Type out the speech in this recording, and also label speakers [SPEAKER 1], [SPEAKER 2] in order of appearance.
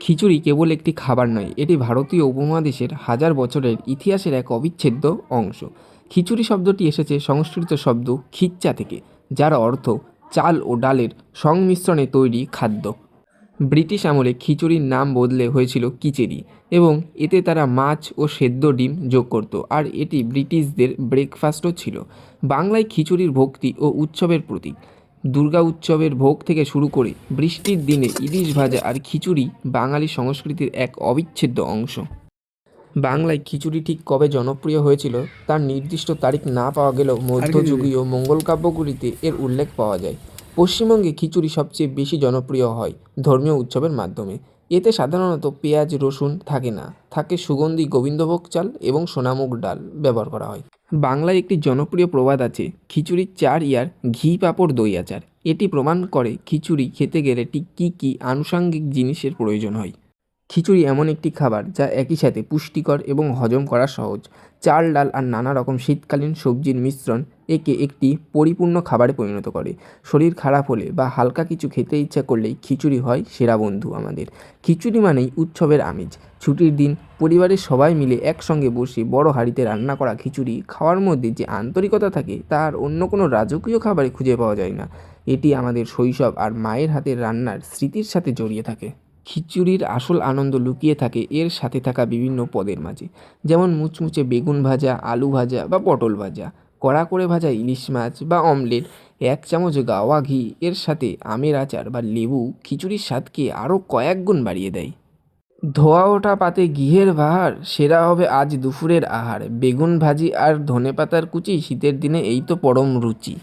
[SPEAKER 1] খিচুড়ি কেবল একটি খাবার নয়, এটি ভারতীয় উপমহাদেশের হাজার বছরের ইতিহাসের এক অবিচ্ছেদ্য অংশ। খিচুড়ি শব্দটি এসেছে সংস্কৃত শব্দ খিচ্চা থেকে, যার অর্থ চাল ও ডালের সংমিশ্রণে তৈরি খাদ্য। ব্রিটিশ আমলে খিচুড়ির নাম বদলে হয়েছিল কিচেরি এবং এতে তারা মাছ ও সেদ্ধ ডিম যোগ করত, আর এটি ব্রিটিশদের ব্রেকফাস্টও ছিল। বাংলায় খিচুড়ির ভক্তি ও উৎসবের প্রতীক। দুর্গা উৎসবের ভোগ থেকে শুরু করে বৃষ্টির দিনে ইলিশ ভাজা আর খিচুড়ি বাঙালি সংস্কৃতির এক অবিচ্ছেদ্য অংশ। বাংলায় খিচুড়ি ঠিক কবে জনপ্রিয় হয়েছিল তার নির্দিষ্ট তারিখ না পাওয়া গেলেও মধ্যযুগীয় মঙ্গল কাব্যগুলিতে এর উল্লেখ পাওয়া যায়। পশ্চিমবঙ্গে খিচুড়ি সবচেয়ে বেশি জনপ্রিয় হয় ধর্মীয় উৎসবের মাধ্যমে। এতে সাধারণত পেঁয়াজ রসুন থাকে না, থাকে সুগন্ধি গোবিন্দভোগ চাল এবং সোনামুগ ডাল ব্যবহার করা হয়। বাংলায় একটি জনপ্রিয় প্রবাদ আছে, খিচুড়ির 4 ইয়ার ঘি পাঁপড় দই আচার। এটি প্রমাণ করে খিচুড়ি খেতে গেলে ঠিক কী কী আনুষাঙ্গিক জিনিসের প্রয়োজন হয়। খিচুড়ি এমন একটি খাবার যা একই সাথে পুষ্টিকর এবং হজম করা সহজ। চাল ডাল আর নানা রকম শীতকালীন সবজির মিশ্রণ একে একটি পরিপূর্ণ খাবারে পরিণত করে। শরীর খারাপ হলে বা হালকা কিছু খেতে ইচ্ছা করলেই খিচুড়ি হয় সেরা বন্ধু আমাদের। খিচুড়ি মানেই উৎসবের আমেজ। ছুটির দিন পরিবারের সবাই মিলে একসঙ্গে বসে বড় হাঁড়িতে রান্না করা খিচুড়ি খাওয়ার মধ্যে যে আন্তরিকতা থাকে তা আর অন্য কোনো রাজকীয় খাবারে খুঁজে পাওয়া যায় না। এটি আমাদের শৈশব আর মায়ের হাতের রান্নার স্মৃতির সাথে জড়িয়ে থাকে। খিচুড়ির আসল আনন্দ লুকিয়ে থাকে এর সাথে থাকা বিভিন্ন পদের মাঝে, যেমন মুচমুচে বেগুন ভাজা, আলু ভাজা বা পটল ভাজা, কড়া করে ভাজা ইলিশ মাছ বা অমলেট, 1 চামচ গাওয়া ঘি, এর সাথে আমের আচার বা লেবু খিচুড়ির স্বাদকে আরও কয়েক গুণ বাড়িয়ে দেয়। ধোয়া ওঠা পাতে ঘিয়ের বাহার, সেরা হবে আজ দুপুরের আহার। বেগুন ভাজি আর ধনেপাতার কুচি, শীতের দিনে এই তো পরম রুচি।